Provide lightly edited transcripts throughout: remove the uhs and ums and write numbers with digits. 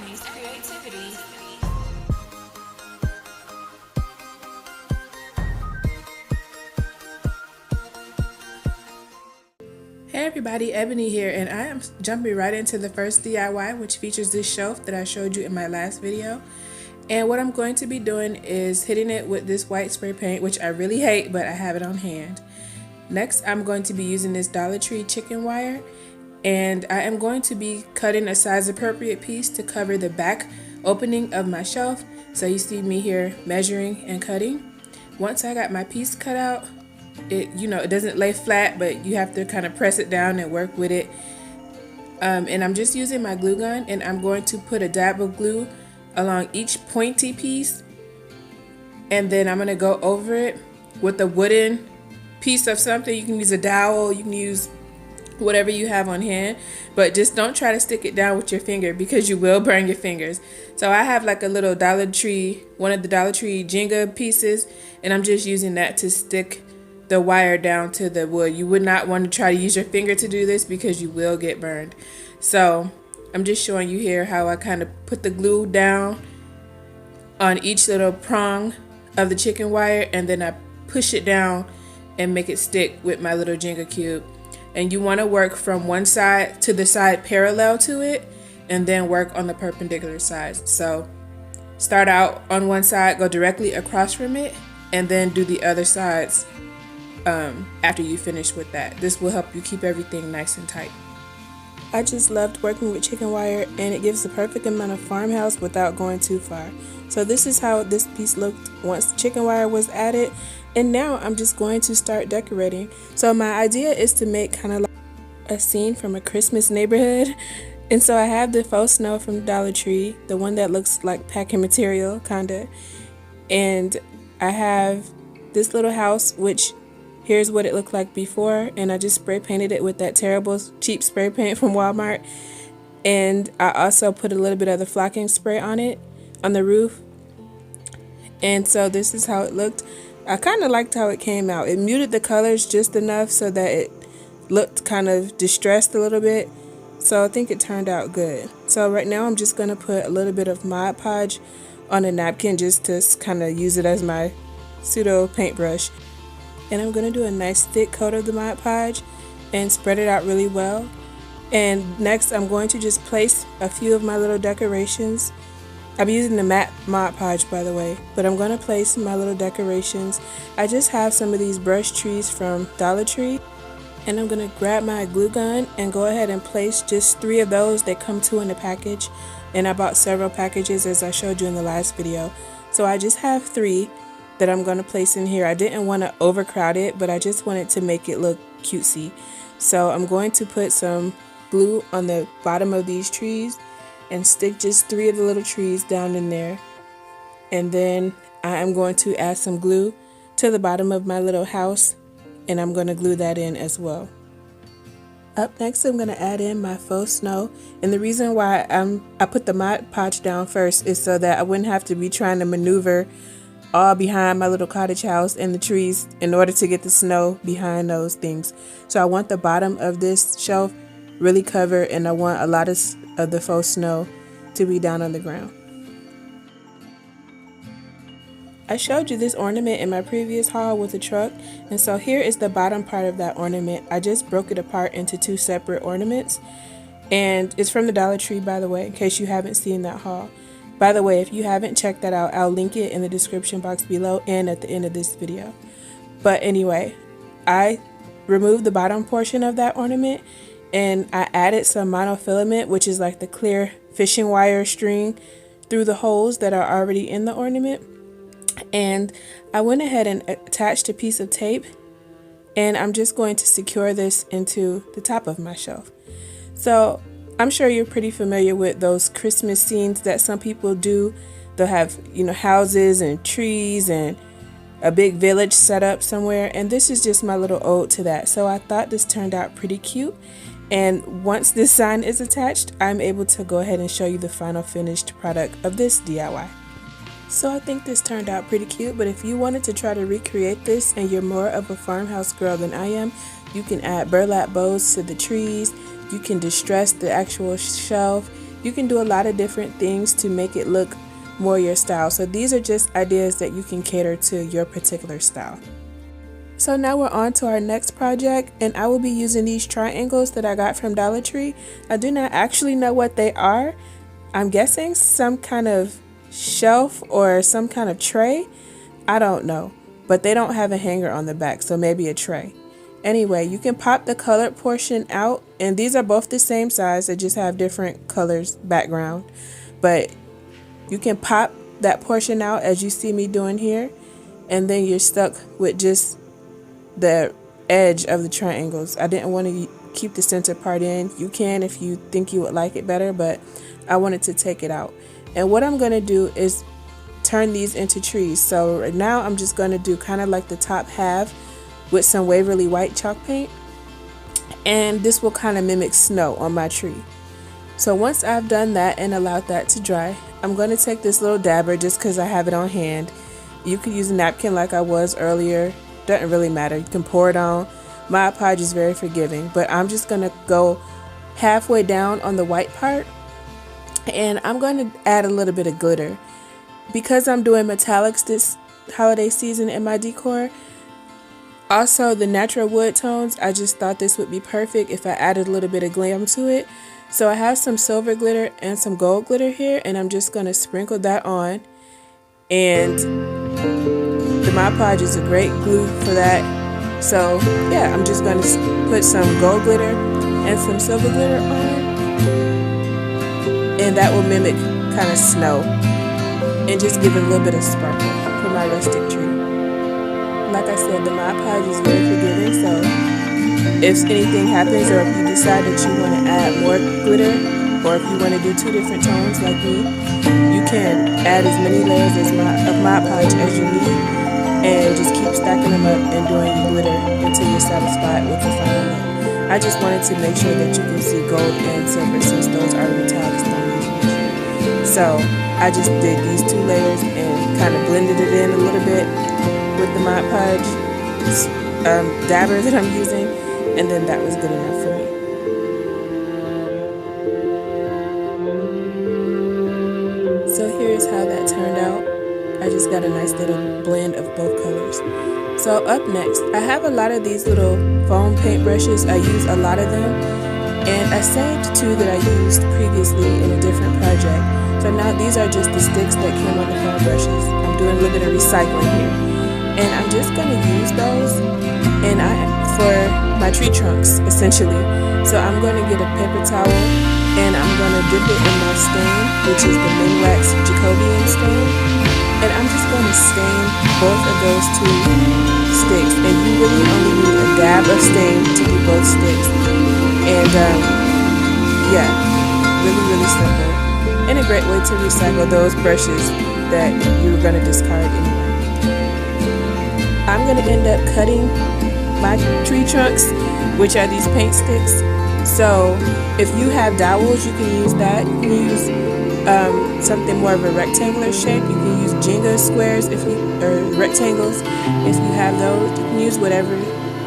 Ebonee's creativity. Hey everybody, Ebony here, and I am jumping right into the first DIY, which features this shelf that I showed you in my last video. And what I'm going to be doing is hitting it with this white spray paint, which I really hate, but I have it on hand. Next, I'm going to be using this Dollar Tree chicken wire, and I am going to be cutting a size appropriate piece to cover the back opening of my shelf. So you see me here measuring and cutting. Once I got my piece cut out, it doesn't lay flat, but you have to kind of press it down and work with it. And I'm just using my glue gun, and I'm going to put a dab of glue along each pointy piece, and then I'm going to go over it with a wooden piece of something. You can use a dowel, you can use whatever you have on hand, but just don't try to stick it down with your finger because you will burn your fingers. So I have like a little Dollar Tree, one of the Dollar Tree Jenga pieces, and I'm just using that to stick the wire down to the wood. You would not want to try to use your finger to do this because you will get burned. So I'm just showing you here how I kind of put the glue down on each little prong of the chicken wire, and then I push it down and make it stick with my little Jenga cube. And you want to work from one side to the side parallel to it, and then work on the perpendicular sides. So start out on one side, go directly across from it, and then do the other sides after you finish with that. This will help you keep everything nice and tight. I just loved working with chicken wire, and it gives the perfect amount of farmhouse without going too far. So this is how this piece looked once the chicken wire was added, and now I'm just going to start decorating. So my idea is to make kind of like a scene from a Christmas neighborhood. And so I have the faux snow from Dollar Tree, the one that looks like packing material kinda, and I have this little house, which here's what it looked like before, and I just spray painted it with that terrible cheap spray paint from Walmart. And I also put a little bit of the flocking spray on it, on the roof. And so this is how it looked. I kind of liked how it came out. It muted the colors just enough so that it looked kind of distressed a little bit. So I think it turned out good. So right now I'm just going to put a little bit of Mod Podge on a napkin just to kind of use it as my pseudo paintbrush. And I'm going to do a nice thick coat of the Mod Podge and spread it out really well. And next I'm going to just place a few of my little decorations. I'm using the matte Mod Podge, by the way, but I'm going to place my little decorations. I just have some of these brush trees from Dollar Tree, and I'm going to grab my glue gun and go ahead and place just 3 of those. They come 2 in a package, and I bought several packages as I showed you in the last video. So I just have 3 that I'm going to place in here. I didn't want to overcrowd it, but I just wanted to make it look cutesy. So I'm going to put some glue on the bottom of these trees and stick just 3 of the little trees down in there. And then I am going to add some glue to the bottom of my little house, and I'm going to glue that in as well. Up next, I'm going to add in my faux snow, and the reason why I put the Mod Podge down first is so that I wouldn't have to be trying to maneuver all behind my little cottage house and the trees in order to get the snow behind those things. So I want the bottom of this shelf really covered, and I want a lot of the faux snow to be down on the ground. I showed you this ornament in my previous haul with the truck, and so here is the bottom part of that ornament. I just broke it apart into 2 separate ornaments, and it's from the Dollar Tree, by the way, in case you haven't seen that haul. By the way, if you haven't checked that out, I'll link it in the description box below and at the end of this video. But anyway, I removed the bottom portion of that ornament, and I added some monofilament, which is like the clear fishing wire string, through the holes that are already in the ornament. And I went ahead and attached a piece of tape, and I'm just going to secure this into the top of my shelf. So I'm sure you're pretty familiar with those Christmas scenes that some people do. They'll have, houses and trees and a big village set up somewhere, and this is just my little ode to that. So I thought this turned out pretty cute, and once this sign is attached, I'm able to go ahead and show you the final finished product of this DIY. So I think this turned out pretty cute, but if you wanted to try to recreate this and you're more of a farmhouse girl than I am, you can add burlap bows to the trees, you can distress the actual shelf, You can do a lot of different things to make it look more your style. So these are just ideas that you can cater to your particular style. So now we're on to our next project, and I will be using these triangles that I got from Dollar Tree. I do not actually know what they are. I'm guessing some kind of shelf or some kind of tray. I don't know, but they don't have a hanger on the back, so maybe a tray. Anyway, you can pop the colored portion out, and these are both the same size. They just have different colors background, but you can pop that portion out as you see me doing here, and then you're stuck with just the edge of the triangles. I didn't want to keep the center part in. You can if you think you would like it better, but I wanted to take it out. And what I'm going to do is turn these into trees. So right now I'm just going to do kind of like the top half with some Waverly white chalk paint, and this will kind of mimic snow on my tree. So once I've done that and allowed that to dry, I'm going to take this little dabber just because I have it on hand. You could use a napkin like I was earlier. Doesn't really matter. You can pour it on. Mod Podge is very forgiving, but I'm just going to go halfway down on the white part, and I'm going to add a little bit of glitter. Because I'm doing metallics this holiday season in my decor, also the natural wood tones, I just thought this would be perfect if I added a little bit of glam to it. So I have some silver glitter and some gold glitter here, and I'm just going to sprinkle that on. And the Mod Podge is a great glue for that. So yeah, I'm just going to put some gold glitter and some silver glitter on, and that will mimic kind of snow and just give it a little bit of sparkle for my rustic tree. Like I said, the Mod Podge is very forgiving, so if anything happens, or if you decide that you want to add more glitter, or if you want to do two different tones like me, you can add as many layers of Mod Podge as you need, and just keep stacking them up and doing the glitter until you're satisfied with the final look. I just wanted to make sure that you can see gold and silver, since those are metallics that I'm using. So I just did these two layers and kind of blended it in a little bit with the Mod Podge dabber that I'm using, and then that was good enough for me. So here's how that turned out. I just got a nice little blend of both colors. So up next, I have a lot of these little foam paint brushes. I use a lot of them, and I saved two that I used previously in a different project. So now these are just the sticks that came on the foam brushes. I'm doing a little bit of recycling here, and I'm just going to use those for my tree trunks essentially. So I'm going to get a paper towel, and I'm going to dip it in my stain, which is the Minwax Jacobian stain, and I'm just going to stain both of those two sticks. And you really only need a dab of stain to do both sticks. And yeah, really simple, and a great way to recycle those brushes that you were going to discard anyway. I'm going to end up cutting my tree trunks, which are these paint sticks. So if you have dowels, you can use that. You can use something more of a rectangular shape. You can use Jenga squares or rectangles if you have those. You can use whatever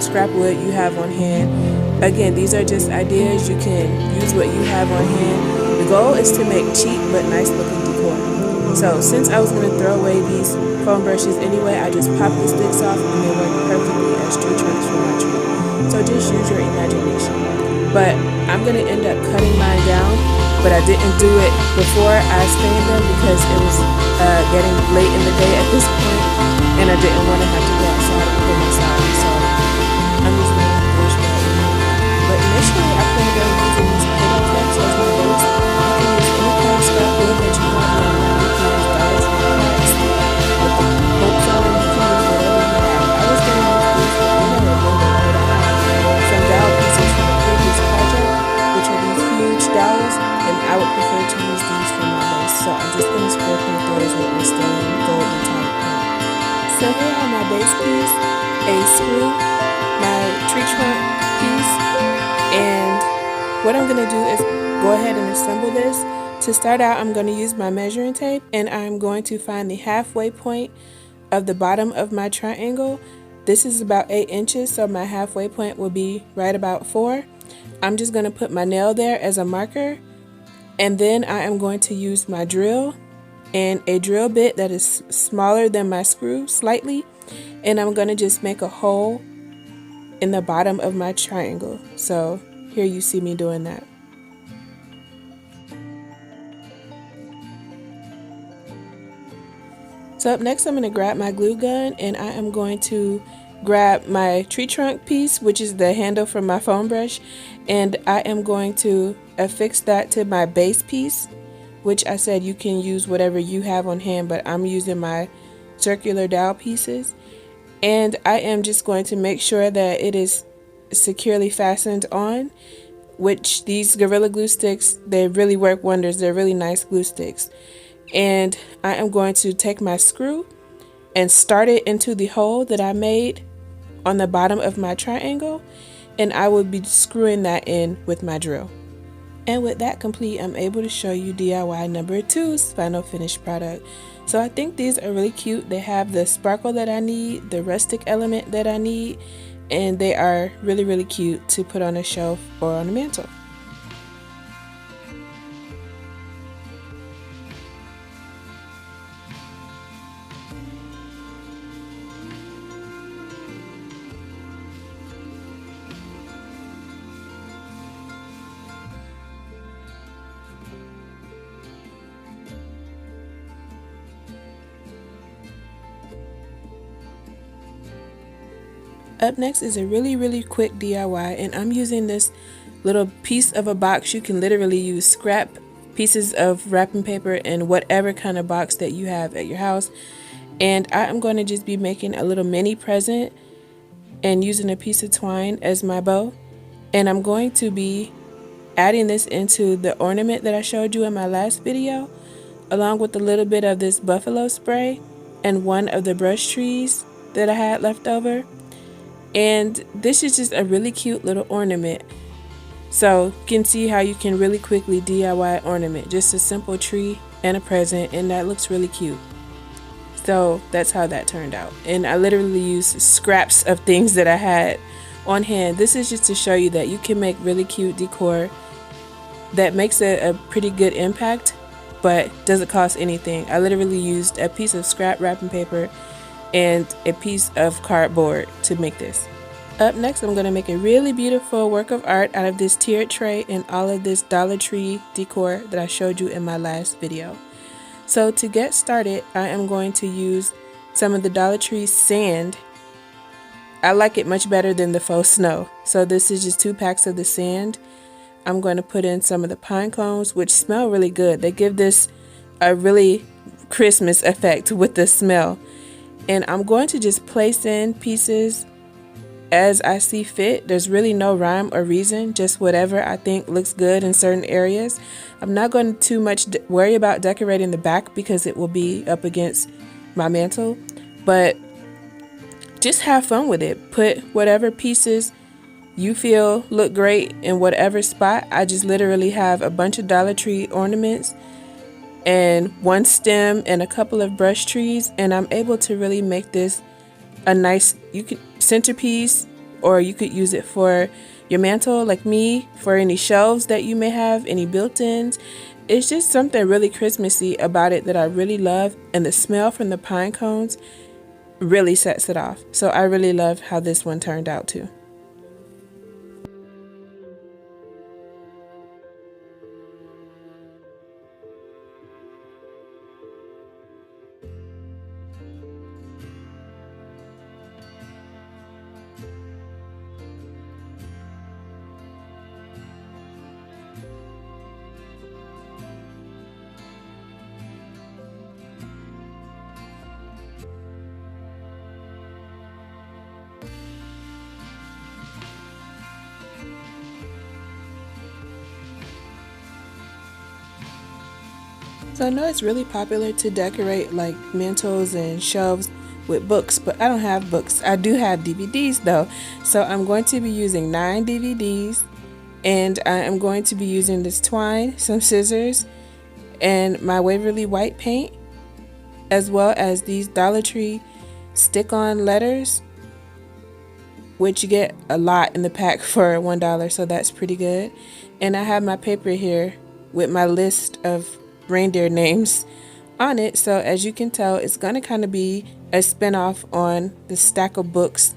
scrap wood you have on hand. Again, these are just ideas. You can use what you have on hand. The goal is to make cheap but nice looking decor. So since I was going to throw away these foam brushes anyway, I just popped the sticks off, and they work perfectly as tree trunks for my tree. So just use your imagination. But I'm going to end up cutting mine down, but I didn't do it before I stained them because it was getting late in the day at this point, and I didn't want to have to go outside and pull my side. So I'm just going to push that in. But initially, I planned on using these potato cups as my base. You can use any kind of scrap wood that you want on now. You can use Dollar Tree products with the bolts on them. You can use whatever you have. I was going to use these for another window, but I have some dowel pieces from a previous project, which are these huge dowels, and I would prefer to use these for my base. So I'm just going to spray paint those with my stone gold metallic paint. So here are my base piece, a screw, my tree trunk piece, and what I'm going to do is go ahead and assemble this. To start out, I'm going to use my measuring tape, and I'm going to find the halfway point of the bottom of my triangle. This is about 8 inches, so my halfway point will be right about 4. I'm just going to put my nail there as a marker, And then I am going to use my drill and a drill bit that is smaller than my screw slightly, and I'm going to just make a hole in the bottom of my triangle. So here you see me doing that. So up next I'm going to grab my glue gun, and I am going to grab my tree trunk piece, which is the handle from my foam brush, and I am going to affix that to my base piece, which I said you can use whatever you have on hand, but I'm using my circular dowel pieces. And I am just going to make sure that it is securely fastened on, which these Gorilla Glue sticks, they really work wonders. They're really nice glue sticks. And I am going to take my screw and start it into the hole that I made on the bottom of my triangle, and I will be screwing that in with my drill. And with that complete, I'm able to show you DIY number 2's final finished product. So I think these are really cute. They have the sparkle that I need, the rustic element that I need, and they are really, really cute to put on a shelf or on a mantle. Up next is a really, really quick DIY, and I'm using this little piece of a box. You can literally use scrap pieces of wrapping paper in whatever kind of box that you have at your house. And I am going to just be making a little mini present and using a piece of twine as my bow. And I'm going to be adding this into the ornament that I showed you in my last video, along with a little bit of this buffalo spray and one of the brush trees that I had left over. And this is just a really cute little ornament. So you can see how you can really quickly DIY ornament, just a simple tree and a present, and that looks really cute. So that's how that turned out. And I literally used scraps of things that I had on hand. This is just to show you that you can make really cute decor that makes a pretty good impact, but doesn't cost anything. I literally used a piece of scrap wrapping paper and a piece of cardboard to make this. Up next, I'm going to make a really beautiful work of art out of this tiered tray and all of this Dollar Tree decor that I showed you in my last video. So to get started, I am going to use some of the Dollar Tree sand. I like it much better than the faux snow. So this is just 2 packs of the sand. I'm going to put in some of the pine cones, which smell really good. They give this a really Christmas effect with the smell. And I'm going to just place in pieces as I see fit. There's really no rhyme or reason, just whatever I think looks good in certain areas. I'm not going to too much worry about decorating the back because it will be up against my mantle, but just have fun with it. Put whatever pieces you feel look great in whatever spot. I just literally have a bunch of Dollar Tree ornaments and one stem and a couple of brush trees, and I'm able to really make this a nice centerpiece, or you could use it for your mantle like me, for any shelves that you may have, any built-ins. It's just something really Christmassy about it that I really love, and the smell from the pine cones really sets it off. So I really love how this one turned out too. So I know it's really popular to decorate like mantles and shelves with books, but I don't have books. I do have DVDs though. So I'm going to be using 9 DVDs, and I am going to be using this twine, some scissors, and my Waverly white paint, as well as these Dollar Tree stick-on letters, which you get a lot in the pack for $1, so that's pretty good. And I have my paper here with my list of reindeer names on it. So as you can tell, it's going to kind of be a spin-off on the stack of books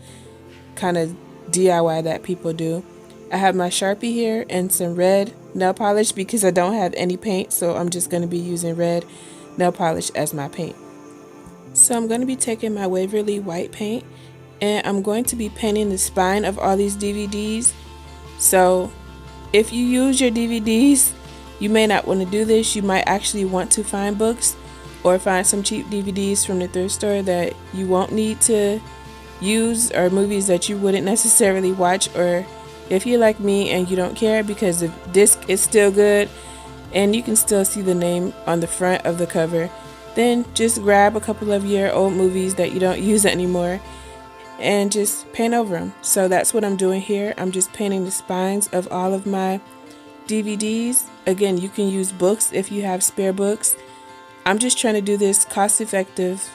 kind of DIY that people do. I have my Sharpie here and some red nail polish because I don't have any paint, so I'm just going to be using red nail polish as my paint. So I'm going to be taking my Waverly white paint and I'm going to be painting the spine of all these DVDs. So if you use your DVDs, you may not want to do this. You might actually want to find books or find some cheap DVDs from the thrift store that you won't need to use, or movies that you wouldn't necessarily watch, or if you're like me and you don't care because the disc is still good and you can still see the name on the front of the cover, then just grab a couple of your old movies that you don't use anymore and just paint over them. So that's what I'm doing here. I'm just painting the spines of all of my DVDs. Again, you can use books if you have spare books. I'm just trying to do this cost effective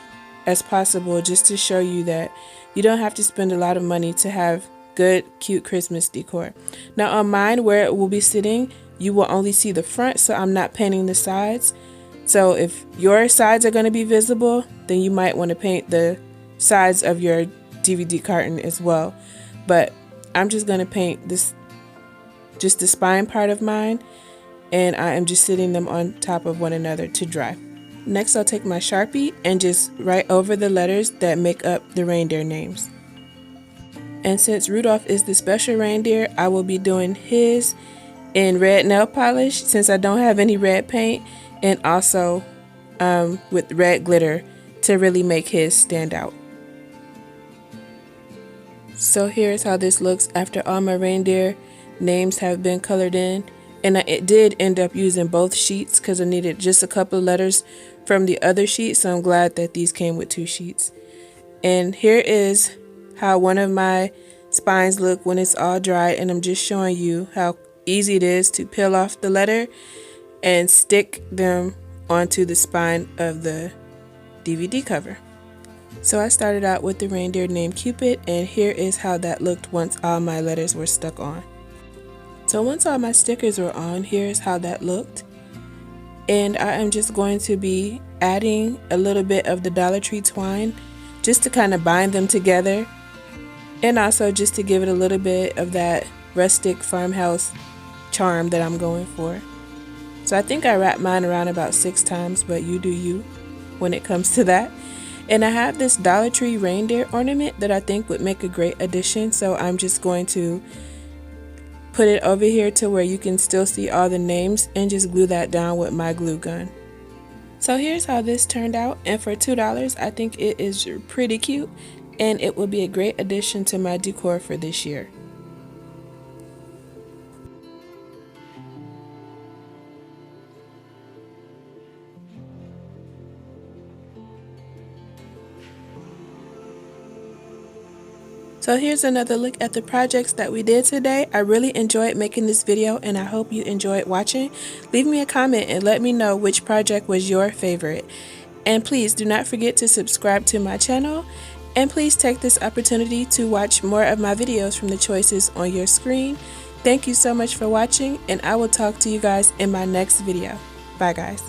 as possible, just to show you that you don't have to spend a lot of money to have good, cute Christmas decor. Now on mine, where it will be sitting, you will only see the front, so I'm not painting the sides. So if your sides are going to be visible, then you might want to paint the sides of your DVD carton as well. But I'm just going to paint this, just the spine part of mine, and I am just sitting them on top of one another to dry. Next, I'll take my Sharpie and just write over the letters that make up the reindeer names. And since Rudolph is the special reindeer, I will be doing his in red nail polish since I don't have any red paint, and also with red glitter to really make his stand out. So here's how this looks after all my reindeer names have been colored in. And I did end up using both sheets because I needed just a couple of letters from the other sheet, so I'm glad that these came with 2 sheets. And here is how one of my spines look when it's all dried, and I'm just showing you how easy it is to peel off the letter and stick them onto the spine of the DVD cover. So I started out with the reindeer named Cupid, and here is how that looked once all my letters were stuck on. So once all my stickers were on, here's how that looked. And I am just going to be adding a little bit of the Dollar Tree twine just to kind of bind them together, and also just to give it a little bit of that rustic farmhouse charm that I'm going for. So I think I wrapped mine around about 6 times, but you do you when it comes to that. And I have this Dollar Tree reindeer ornament that I think would make a great addition, so I'm just going to put it over here to where you can still see all the names and just glue that down with my glue gun. So here's how this turned out, and for $2 I think it is pretty cute and it will be a great addition to my decor for this year. So here's another look at the projects that we did today. I really enjoyed making this video and I hope you enjoyed watching. Leave me a comment and let me know which project was your favorite. And please do not forget to subscribe to my channel. And please take this opportunity to watch more of my videos from the choices on your screen. Thank you so much for watching, and I will talk to you guys in my next video. Bye guys.